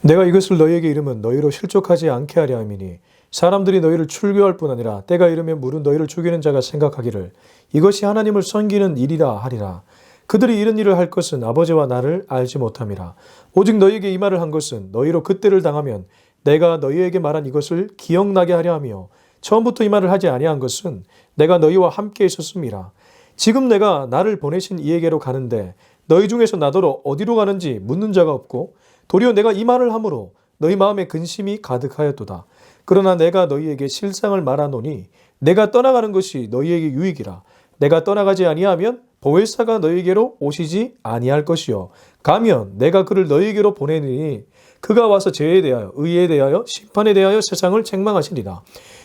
내가 이것을 너희에게 이르면 너희로 실족하지 않게 하려 함이니 사람들이 너희를 출교할 뿐 아니라 때가 이르면 물은 너희를 죽이는 자가 생각하기를 이것이 하나님을 섬기는 일이라 하리라. 그들이 이런 일을 할 것은 아버지와 나를 알지 못함이라. 오직 너희에게 이 말을 한 것은 너희로 그때를 당하면 내가 너희에게 말한 이것을 기억나게 하려 하며 처음부터 이 말을 하지 아니한 것은 내가 너희와 함께 있었음이라. 지금 내가 나를 보내신 이에게로 가는데 너희 중에서 나더러 어디로 가는지 묻는 자가 없고 도리어 내가 이 말을 함으로 너희 마음에 근심이 가득하였도다. 그러나 내가 너희에게 실상을 말하노니 내가 떠나가는 것이 너희에게 유익이라. 내가 떠나가지 아니하면 보혜사가 너희에게로 오시지 아니할 것이요 가면 내가 그를 너희에게로 보내니 그가 와서 죄에 대하여 의에 대하여 심판에 대하여 세상을 책망하시리라.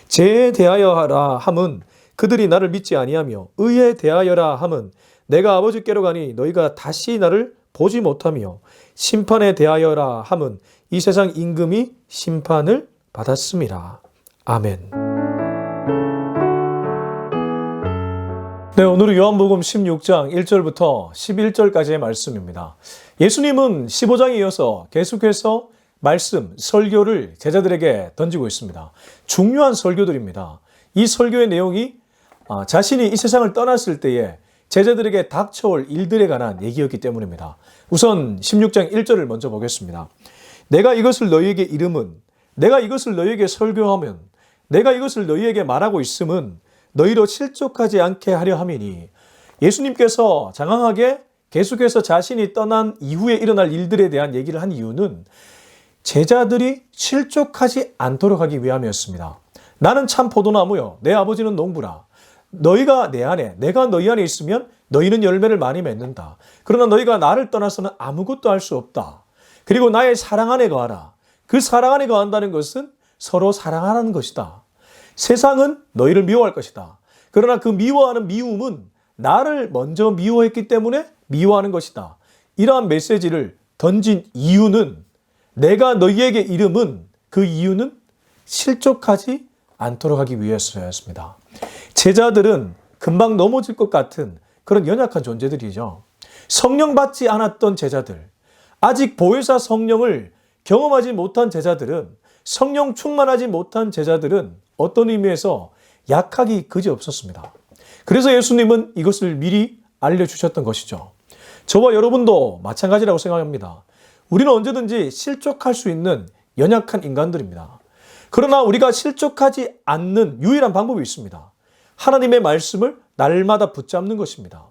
죄에 대하여라 함은 그들이 나를 믿지 아니하며 의에 대하여라 함은 내가 아버지께로 가니 너희가 다시 나를 보지 못하며 심판에 대하여라 함은 이 세상 임금이 심판을 받았음이라. 아멘. 네, 오늘은 요한복음 16장 1절부터 11절까지의 말씀입니다. 예수님은 15장에 이어서 계속해서 말씀, 설교를 제자들에게 던지고 있습니다. 중요한 설교들입니다. 이 설교의 내용이 자신이 이 세상을 떠났을 때에 제자들에게 닥쳐올 일들에 관한 얘기였기 때문입니다. 우선 16장 1절을 먼저 보겠습니다. 내가 이것을 너희에게 이름은, 내가 이것을 너희에게 설교하면, 내가 이것을 너희에게 말하고 있음은 너희로 실족하지 않게 하려 함이니. 예수님께서 장황하게 계속해서 자신이 떠난 이후에 일어날 일들에 대한 얘기를 한 이유는 제자들이 실족하지 않도록 하기 위함이었습니다. 나는 참 포도나무요 내 아버지는 농부라. 너희가 내 안에, 내가 너희 안에 있으면 너희는 열매를 많이 맺는다. 그러나 너희가 나를 떠나서는 아무것도 할 수 없다. 그리고 나의 사랑 안에 거하라. 그 사랑 안에 거한다는 것은 서로 사랑하라는 것이다. 세상은 너희를 미워할 것이다. 그러나 그 미워하는 미움은 나를 먼저 미워했기 때문에 미워하는 것이다. 이러한 메시지를 던진 이유는, 내가 너희에게 이름은, 그 이유는 실족하지 않도록 하기 위해서였습니다. 제자들은 금방 넘어질 것 같은 그런 연약한 존재들이죠. 성령 받지 않았던 제자들, 아직 보혜사 성령을 경험하지 못한 제자들은, 성령 충만하지 못한 제자들은 어떤 의미에서 약하기 그지없었습니다. 그래서 예수님은 이것을 미리 알려주셨던 것이죠. 저와 여러분도 마찬가지라고 생각합니다. 우리는 언제든지 실족할 수 있는 연약한 인간들입니다. 그러나 우리가 실족하지 않는 유일한 방법이 있습니다. 하나님의 말씀을 날마다 붙잡는 것입니다.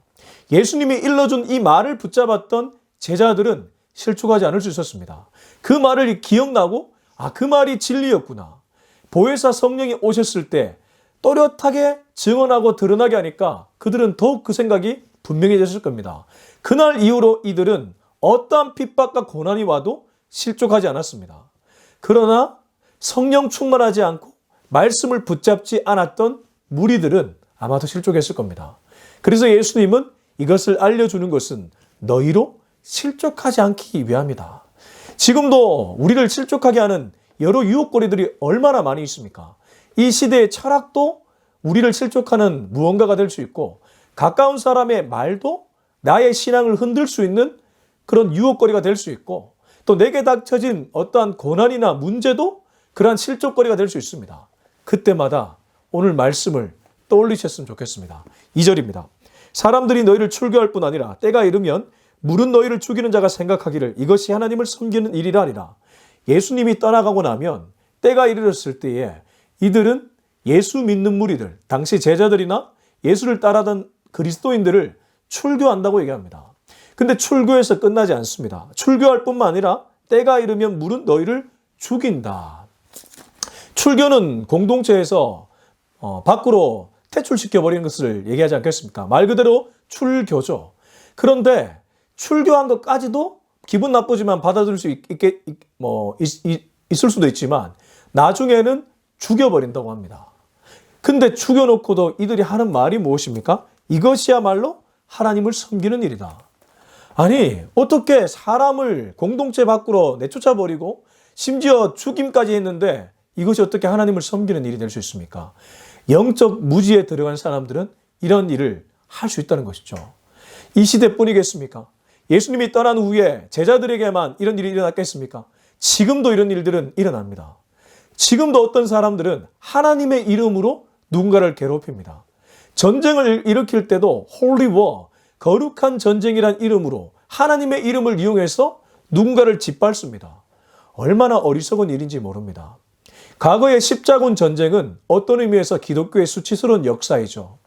예수님이 일러준 이 말을 붙잡았던 제자들은 실족하지 않을 수 있었습니다. 그 말을 기억나고 그 말이 진리였구나. 보혜사 성령이 오셨을 때 또렷하게 증언하고 드러나게 하니까 그들은 더욱 그 생각이 분명해졌을 겁니다. 그날 이후로 이들은 어떠한 핍박과 고난이 와도 실족하지 않았습니다. 그러나 성령 충만하지 않고 말씀을 붙잡지 않았던 무리들은 아마도 실족했을 겁니다. 그래서 예수님은 이것을 알려주는 것은 너희로 실족하지 않기 위함이다. 지금도 우리를 실족하게 하는 여러 유혹거리들이 얼마나 많이 있습니까? 이 시대의 철학도 우리를 실족하는 무언가가 될 수 있고, 가까운 사람의 말도 나의 신앙을 흔들 수 있는 그런 유혹거리가 될 수 있고, 또 내게 닥쳐진 어떠한 고난이나 문제도 그러한 실족거리가 될 수 있습니다. 그때마다 오늘 말씀을 떠올리셨으면 좋겠습니다. 2절입니다. 사람들이 너희를 출교할 뿐 아니라 때가 이르면 물은 너희를 죽이는 자가 생각하기를 이것이 하나님을 섬기는 일이라 하리라. 예수님이 떠나가고 나면 때가 이르렀을 때에 이들은 예수 믿는 무리들, 당시 제자들이나 예수를 따라던 그리스도인들을 출교한다고 얘기합니다. 근데 출교해서 끝나지 않습니다. 출교할 뿐만 아니라 때가 이르면 물은 너희를 죽인다. 출교는 공동체에서 밖으로 퇴출시켜버리는 것을 얘기하지 않겠습니까? 말 그대로 출교죠. 그런데 출교한 것까지도 기분 나쁘지만 받아들일 수 있을 수도 있지만 나중에는 죽여버린다고 합니다. 근데 죽여놓고도 이들이 하는 말이 무엇입니까? 이것이야말로 하나님을 섬기는 일이다. 아니, 어떻게 사람을 공동체 밖으로 내쫓아버리고 심지어 죽임까지 했는데 이것이 어떻게 하나님을 섬기는 일이 될 수 있습니까? 영적 무지에 들어간 사람들은 이런 일을 할 수 있다는 것이죠. 이 시대뿐이겠습니까? 예수님이 떠난 후에 제자들에게만 이런 일이 일어났겠습니까? 지금도 이런 일들은 일어납니다. 지금도 어떤 사람들은 하나님의 이름으로 누군가를 괴롭힙니다. 전쟁을 일으킬 때도 홀리 워, 거룩한 전쟁이란 이름으로 하나님의 이름을 이용해서 누군가를 짓밟습니다. 얼마나 어리석은 일인지 모릅니다. 과거의 십자군 전쟁은 어떤 의미에서 기독교의 수치스러운 역사이죠.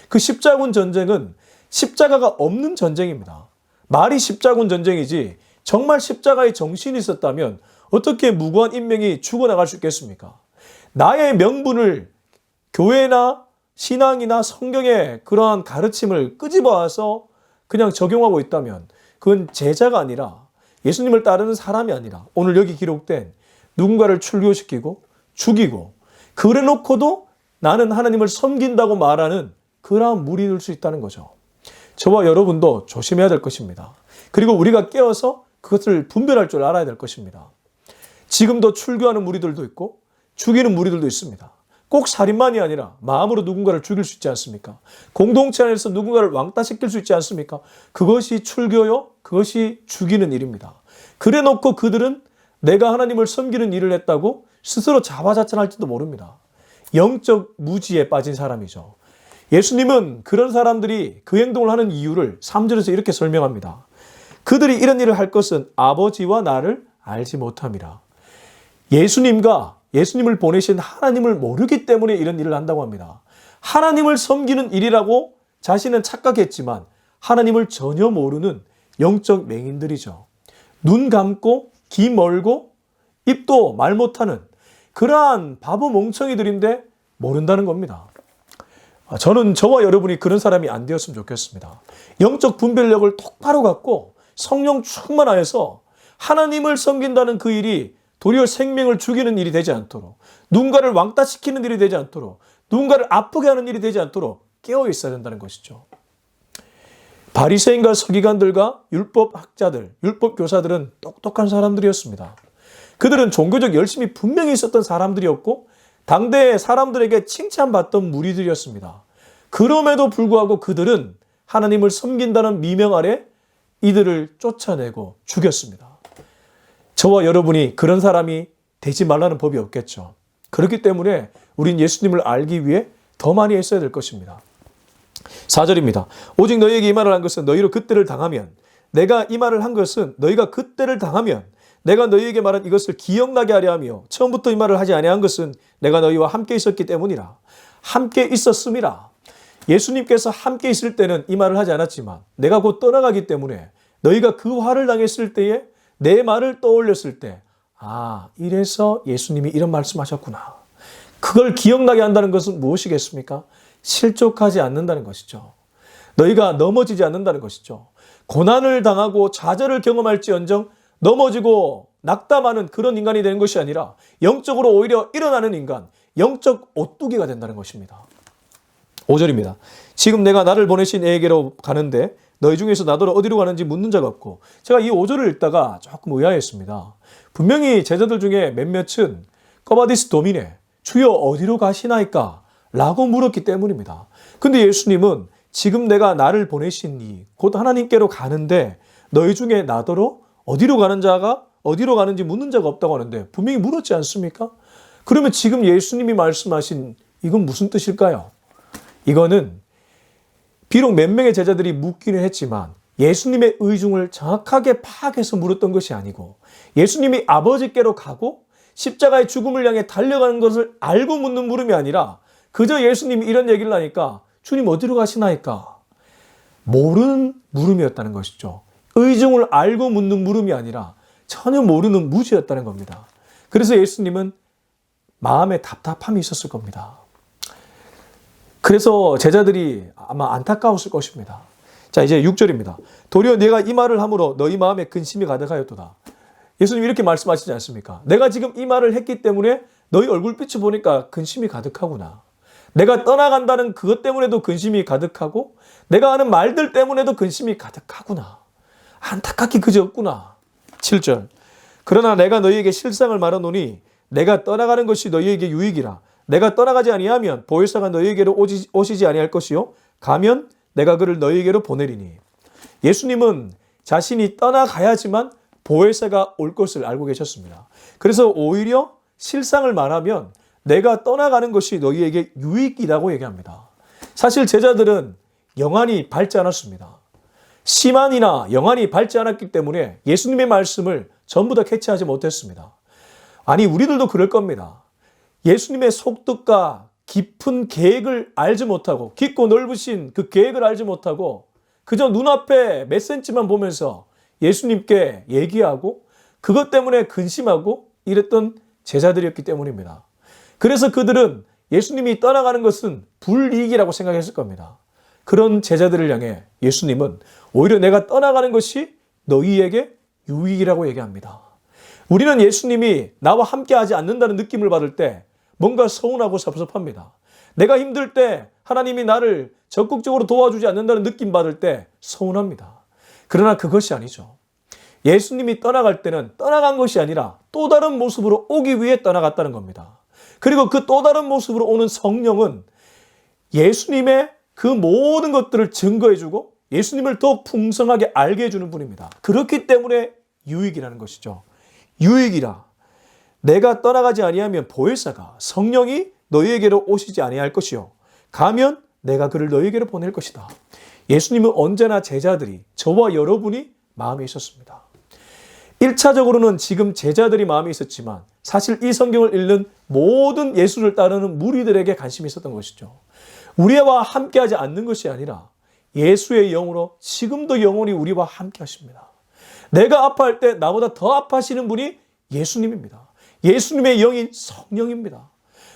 그 십자군 전쟁은 십자가가 없는 전쟁입니다. 말이 십자군 전쟁이지 정말 십자가의 정신이 있었다면 어떻게 무고한 인명이 죽어나갈 수 있겠습니까? 나의 명분을 교회나 신앙이나 성경의 그러한 가르침을 끄집어와서 그냥 적용하고 있다면 그건 제자가 아니라 예수님을 따르는 사람이 아니라 오늘 여기 기록된 누군가를 출교시키고 죽이고 그래 놓고도 나는 하나님을 섬긴다고 말하는 그러한 무리 될 수 있다는 거죠. 저와 여러분도 조심해야 될 것입니다. 그리고 우리가 깨어서 그것을 분별할 줄 알아야 될 것입니다. 지금도 출교하는 무리들도 있고 죽이는 무리들도 있습니다. 꼭 살인만이 아니라 마음으로 누군가를 죽일 수 있지 않습니까? 공동체 안에서 누군가를 왕따시킬 수 있지 않습니까? 그것이 출교요, 그것이 죽이는 일입니다. 그래 놓고 그들은 내가 하나님을 섬기는 일을 했다고 스스로 자화자찬할지도 모릅니다. 영적 무지에 빠진 사람이죠. 예수님은 그런 사람들이 그 행동을 하는 이유를 3절에서 이렇게 설명합니다. 그들이 이런 일을 할 것은 아버지와 나를 알지 못함이라. 예수님을 보내신 하나님을 모르기 때문에 이런 일을 한다고 합니다. 하나님을 섬기는 일이라고 자신은 착각했지만 하나님을 전혀 모르는 영적 맹인들이죠. 눈 감고 귀 멀고 입도 말 못하는 그러한 바보 멍청이들인데 모른다는 겁니다. 저는 저와 여러분이 그런 사람이 안 되었으면 좋겠습니다. 영적 분별력을 똑바로 갖고 성령 충만하여서 하나님을 섬긴다는 그 일이 도리어 생명을 죽이는 일이 되지 않도록, 누군가를 왕따시키는 일이 되지 않도록, 누군가를 아프게 하는 일이 되지 않도록 깨어 있어야 된다는 것이죠. 바리새인과 서기관들과 율법학자들, 율법교사들은 똑똑한 사람들이었습니다. 그들은 종교적 열심이 분명히 있었던 사람들이었고 당대의 사람들에게 칭찬받던 무리들이었습니다. 그럼에도 불구하고 그들은 하나님을 섬긴다는 미명 아래 이들을 쫓아내고 죽였습니다. 저와 여러분이 그런 사람이 되지 말라는 법이 없겠죠. 그렇기 때문에 우린 예수님을 알기 위해 더 많이 했어야 될 것입니다. 4절입니다. 오직 너희에게 이 말을 한 것은 너희로 그때를 당하면, 내가 이 말을 한 것은 너희가 그때를 당하면 내가 너희에게 말한 이것을 기억나게 하려 하며 처음부터 이 말을 하지 아니한 것은 내가 너희와 함께 있었기 때문이라. 함께 있었음이라. 예수님께서 함께 있을 때는 이 말을 하지 않았지만 내가 곧 떠나가기 때문에 너희가 그 화를 당했을 때에 내 말을 떠올렸을 때 이래서 예수님이 이런 말씀하셨구나. 그걸 기억나게 한다는 것은 무엇이겠습니까? 실족하지 않는다는 것이죠. 너희가 넘어지지 않는다는 것이죠. 고난을 당하고 좌절을 경험할지언정 넘어지고 낙담하는 그런 인간이 되는 것이 아니라 영적으로 오히려 일어나는 인간, 영적 오뚜기가 된다는 것입니다. 5절입니다. 지금 내가 나를 보내신 이에게로 가는데 너희 중에서 나더러 어디로 가는지 묻는 자가 없고. 제가 이 5절을 읽다가 조금 의아했습니다. 분명히 제자들 중에 몇몇은 꺼바디스 도미네, 주여 어디로 가시나이까? 라고 물었기 때문입니다. 근데 예수님은 지금 내가 나를 보내신 곧 하나님께로 가는데 너희 중에 나더러 어디로 가는지 묻는 자가 없다고 하는데 분명히 물었지 않습니까? 그러면 지금 예수님이 말씀하신 이건 무슨 뜻일까요? 이거는 비록 몇 명의 제자들이 묻기는 했지만 예수님의 의중을 정확하게 파악해서 물었던 것이 아니고 예수님이 아버지께로 가고 십자가의 죽음을 향해 달려가는 것을 알고 묻는 물음이 아니라 그저 예수님이 이런 얘기를 하니까 주님 어디로 가시나이까? 모르는 물음이었다는 것이죠. 의중을 알고 묻는 물음이 아니라 전혀 모르는 무지였다는 겁니다. 그래서 예수님은 마음에 답답함이 있었을 겁니다. 그래서 제자들이 아마 안타까웠을 것입니다. 자, 이제 6절입니다. 도리어 내가 이 말을 함으로 너희 마음에 근심이 가득하였도다. 예수님 이렇게 말씀하시지 않습니까? 내가 지금 이 말을 했기 때문에 너희 얼굴빛을 보니까 근심이 가득하구나. 내가 떠나간다는 그것 때문에도 근심이 가득하고 내가 하는 말들 때문에도 근심이 가득하구나. 안타깝게 그지없구나. 7절. 그러나 내가 너희에게 실상을 말하노니 내가 떠나가는 것이 너희에게 유익이라. 내가 떠나가지 아니하면 보혜사가 너희에게로 오시지 아니할 것이요 가면 내가 그를 너희에게로 보내리니. 예수님은 자신이 떠나가야지만 보혜사가 올 것을 알고 계셨습니다. 그래서 오히려 실상을 말하면 내가 떠나가는 것이 너희에게 유익이라고 얘기합니다. 사실 제자들은 영안이 밝지 않았습니다. 심한이나 영안이 밝지 않았기 때문에 예수님의 말씀을 전부 다 캐치하지 못했습니다. 아니, 우리들도 그럴 겁니다. 예수님의 속뜻과 깊은 계획을 알지 못하고, 깊고 넓으신 그 계획을 알지 못하고 그저 눈앞에 몇 센치만 보면서 예수님께 얘기하고 그것 때문에 근심하고 이랬던 제자들이었기 때문입니다. 그래서 그들은 예수님이 떠나가는 것은 불이익이라고 생각했을 겁니다. 그런 제자들을 향해 예수님은 오히려 내가 떠나가는 것이 너희에게 유익이라고 얘기합니다. 우리는 예수님이 나와 함께하지 않는다는 느낌을 받을 때 뭔가 서운하고 섭섭합니다. 내가 힘들 때 하나님이 나를 적극적으로 도와주지 않는다는 느낌 받을 때 서운합니다. 그러나 그것이 아니죠. 예수님이 떠나갈 때는 떠나간 것이 아니라 또 다른 모습으로 오기 위해 떠나갔다는 겁니다. 그리고 그 또 다른 모습으로 오는 성령은 예수님의 그 모든 것들을 증거해주고 예수님을 더욱 풍성하게 알게 해주는 분입니다. 그렇기 때문에 유익이라는 것이죠. 유익이라. 내가 떠나가지 아니하면 보혜사가 성령이 너희에게로 오시지 아니할 것이요. 가면 내가 그를 너희에게로 보낼 것이다. 예수님은 언제나 제자들이, 저와 여러분이 마음에 있었습니다. 1차적으로는 지금 제자들이 마음에 있었지만 사실 이 성경을 읽는 모든 예수를 따르는 무리들에게 관심이 있었던 것이죠. 우리와 함께하지 않는 것이 아니라 예수의 영으로 지금도 영원히 우리와 함께 하십니다. 내가 아파할 때 나보다 더 아파하시는 분이 예수님입니다. 예수님의 영인 성령입니다.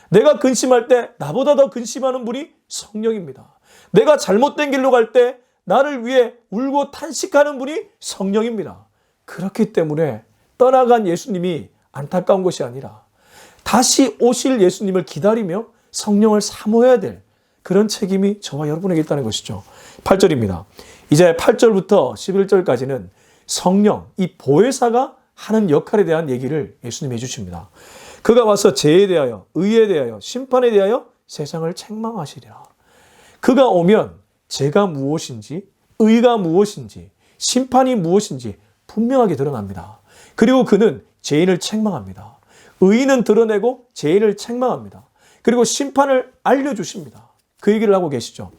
내가 근심할 때 나보다 더 근심하는 분이 성령입니다. 내가 잘못된 길로 갈 때 나를 위해 울고 탄식하는 분이 성령입니다. 그렇기 때문에 떠나간 예수님이 안타까운 것이 아니라 다시 오실 예수님을 기다리며 성령을 사모해야 될 그런 책임이 저와 여러분에게 있다는 것이죠. 8절입니다. 이제 8절부터 11절까지는 성령, 이 보혜사가 하는 역할에 대한 얘기를 예수님이 해주십니다. 그가 와서 죄에 대하여, 의에 대하여, 심판에 대하여 세상을 책망하시리라. 그가 오면 죄가 무엇인지, 의가 무엇인지, 심판이 무엇인지 분명하게 드러납니다. 그리고 그는 죄인을 책망합니다. 의인은 드러내고 죄인을 책망합니다. 그리고 심판을 알려주십니다. 그 얘기를 하고 계시죠.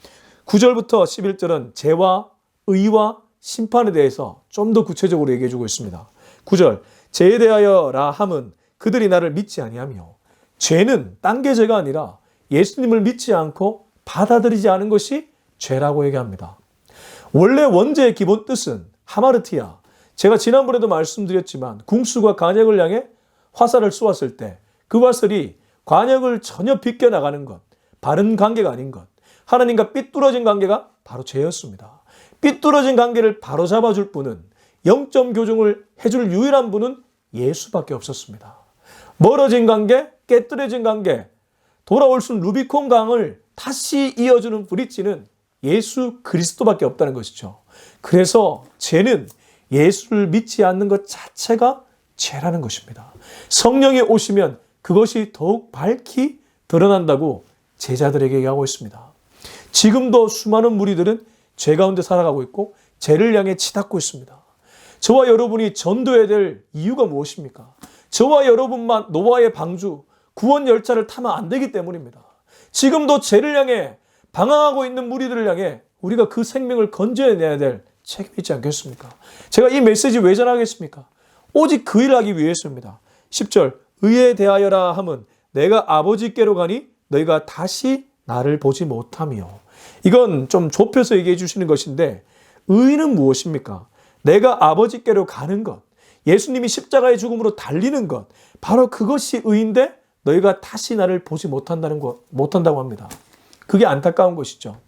9절부터 11절은 죄와 의와 심판에 대해서 좀 더 구체적으로 얘기해 주고 있습니다. 9절, 죄에 대하여라 함은 그들이 나를 믿지 아니하며, 죄는 딴 게 죄가 아니라 예수님을 믿지 않고 받아들이지 않은 것이 죄라고 얘기합니다. 원래 원죄의 기본 뜻은 하마르티아, 제가 지난번에도 말씀드렸지만 궁수가 관역을 향해 화살을 쏘았을 때 그 화살이 관역을 전혀 비껴나가는 것, 바른 관계가 아닌 것, 하나님과 삐뚤어진 관계가 바로 죄였습니다. 삐뚤어진 관계를 바로 잡아줄 분은, 영점 교정을 해줄 유일한 분은 예수밖에 없었습니다. 멀어진 관계, 깨뜨려진 관계, 돌아올 수 있는 루비콘 강을 다시 이어주는 브릿지는 예수 그리스도밖에 없다는 것이죠. 그래서 죄는 예수를 믿지 않는 것 자체가 죄라는 것입니다. 성령이 오시면 그것이 더욱 밝히 드러난다고 제자들에게 얘기하고 있습니다. 지금도 수많은 무리들은 죄 가운데 살아가고 있고 죄를 향해 치닫고 있습니다. 저와 여러분이 전도해야 될 이유가 무엇입니까? 저와 여러분만 노아의 방주, 구원 열차를 타면 안 되기 때문입니다. 지금도 죄를 향해 방황하고 있는 무리들을 향해 우리가 그 생명을 건져내야 될 책임이 있지 않겠습니까? 제가 이 메시지 왜 전하겠습니까? 오직 그 일을 하기 위해서입니다. 10절, 의에 대하여라 함은 내가 아버지께로 가니 너희가 다시 나를 보지 못하며. 이건 좀 좁혀서 얘기해 주시는 것인데, 의는 무엇입니까? 내가 아버지께로 가는 것, 예수님이 십자가의 죽음으로 달리는 것, 바로 그것이 의인데 너희가 다시 나를 보지 못한다고 합니다. 그게 안타까운 것이죠.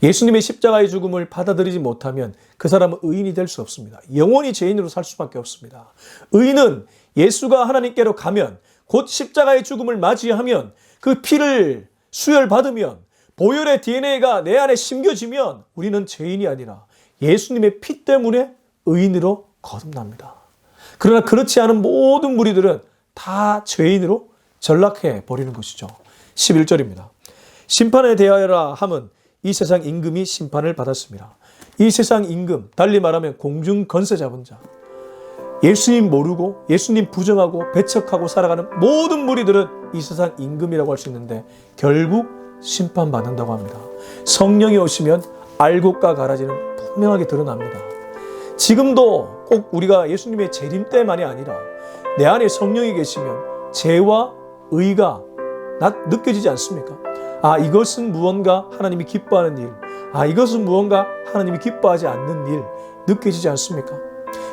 예수님의 십자가의 죽음을 받아들이지 못하면 그 사람은 의인이 될 수 없습니다. 영원히 죄인으로 살 수밖에 없습니다. 의인은 예수가 하나님께로 가면, 곧 십자가의 죽음을 맞이하면, 그 피를 수혈받으면, 보혈의 DNA가 내 안에 심겨지면 우리는 죄인이 아니라 예수님의 피 때문에 의인으로 거듭납니다. 그러나 그렇지 않은 모든 무리들은 다 죄인으로 전락해 버리는 것이죠. 11절입니다. 심판에 대하여라 함은 이 세상 임금이 심판을 받았습니다. 이 세상 임금, 달리 말하면 공중 건세 잡은 자. 예수님 모르고 예수님 부정하고 배척하고 살아가는 모든 무리들은 이 세상 임금이라고 할 수 있는데 결국 심판받는다고 합니다. 성령이 오시면 알곡과 가라지는 분명하게 드러납니다. 지금도 꼭 우리가 예수님의 재림 때만이 아니라 내 안에 성령이 계시면 죄와 의가 느껴지지 않습니까? 아, 이것은 무언가 하나님이 기뻐하는 일, 아, 이것은 무언가 하나님이 기뻐하지 않는 일 느껴지지 않습니까?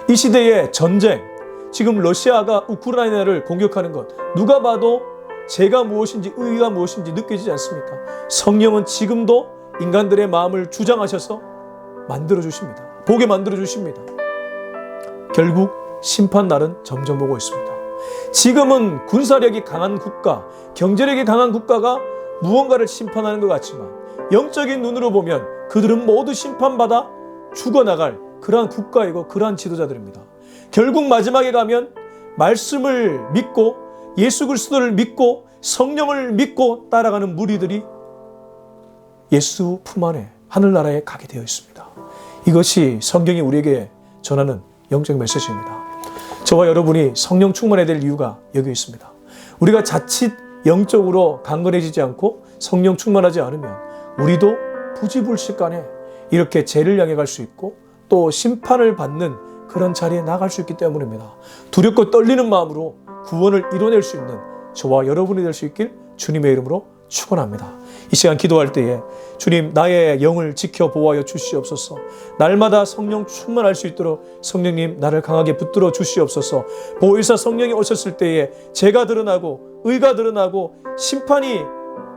이 시대의 전쟁, 지금 러시아가 우크라이나를 공격하는 것, 누가 봐도 죄가 무엇인지 의가 무엇인지 느껴지지 않습니까? 성령은 지금도 인간들의 마음을 주장하셔서 만들어주십니다. 보게 만들어주십니다. 결국 심판날은 점점 오고 있습니다. 지금은 군사력이 강한 국가, 경제력이 강한 국가가 무언가를 심판하는 것 같지만 영적인 눈으로 보면 그들은 모두 심판받아 죽어나갈 그러한 국가이고 그러한 지도자들입니다. 결국 마지막에 가면 말씀을 믿고 예수 그리스도를 믿고 성령을 믿고 따라가는 무리들이 예수 품 안에 하늘나라에 가게 되어 있습니다. 이것이 성경이 우리에게 전하는 영적 메시지입니다. 저와 여러분이 성령 충만해야 될 이유가 여기 있습니다. 우리가 자칫 영적으로 강건해지지 않고 성령 충만하지 않으면 우리도 부지불식간에 이렇게 죄를 향해 갈 수 있고 또 심판을 받는 그런 자리에 나갈 수 있기 때문입니다. 두렵고 떨리는 마음으로 구원을 이뤄낼 수 있는 저와 여러분이 될 수 있길 주님의 이름으로 축원합니다. 이 시간 기도할 때에 주님, 나의 영을 지켜 보호하여 주시옵소서. 날마다 성령 충만할 수 있도록 성령님 나를 강하게 붙들어 주시옵소서. 보혜사 성령이 오셨을 때에 죄가 드러나고 의가 드러나고 심판이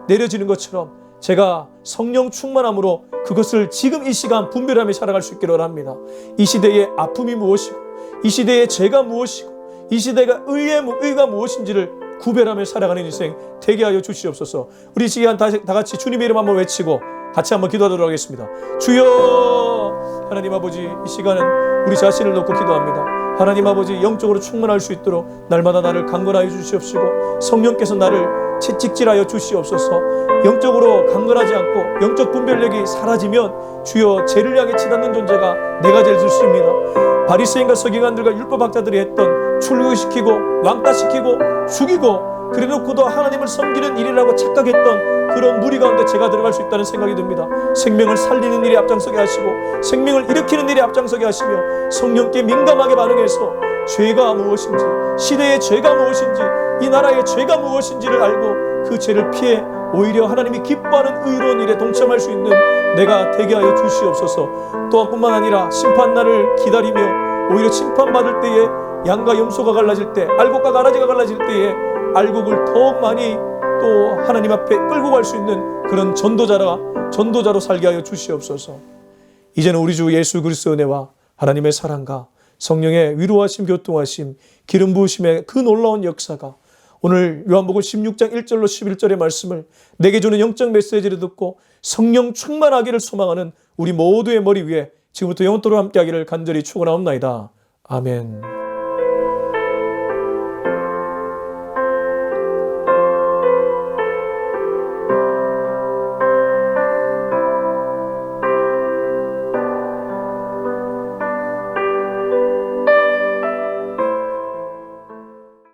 내려지는 것처럼 제가 성령 충만함으로 그것을 지금 이 시간 분별하며 살아갈 수 있기를 원합니다. 이 시대의 아픔이 무엇이고 이 시대의 죄가 무엇이고 이 시대가 의가 무엇인지를 구별하며 살아가는 인생 되게 하여 주시옵소서. 우리 시간 다 같이 주님의 이름 한번 외치고 같이 한번 기도하도록 하겠습니다. 주여, 하나님 아버지, 이 시간은 우리 자신을 놓고 기도합니다. 하나님 아버지, 영적으로 충만할 수 있도록 날마다 나를 강건하여 주시옵시고 성령께서 나를 채찍질하여 주시옵소서. 영적으로 강건하지 않고 영적 분별력이 사라지면 주여, 죄를 향해 치닫는 존재가 내가 될 수 있습니다. 바리새인과 서기관들과 율법학자들이 했던 출교시키고 왕따시키고 죽이고 그래놓고도 하나님을 섬기는 일이라고 착각했던 그런 무리 가운데 제가 들어갈 수 있다는 생각이 듭니다. 생명을 살리는 일에 앞장서게 하시고 생명을 일으키는 일에 앞장서게 하시며 성령께 민감하게 반응해서 죄가 무엇인지, 시대의 죄가 무엇인지, 이 나라의 죄가 무엇인지를 알고 그 죄를 피해 오히려 하나님이 기뻐하는 의로운 일에 동참할 수 있는 내가 되게 하여 주시옵소서. 또한 뿐만 아니라 심판날을 기다리며 오히려 심판받을 때에 양과 염소가 갈라질 때, 알곡과 가라지가 갈라질 때에 알곡을 더욱 많이 또 하나님 앞에 끌고 갈 수 있는 그런 전도자로 살게 하여 주시옵소서. 이제는 우리 주 예수 그리스도의 은혜와 하나님의 사랑과 성령의 위로하심, 교통하심, 기름 부으심의 그 놀라운 역사가 오늘 요한복음 16장 1절로 11절의 말씀을 내게 주는 영적 메시지를 듣고 성령 충만하기를 소망하는 우리 모두의 머리 위에 지금부터 영원토록 함께하기를 간절히 축원하옵나이다. 아멘.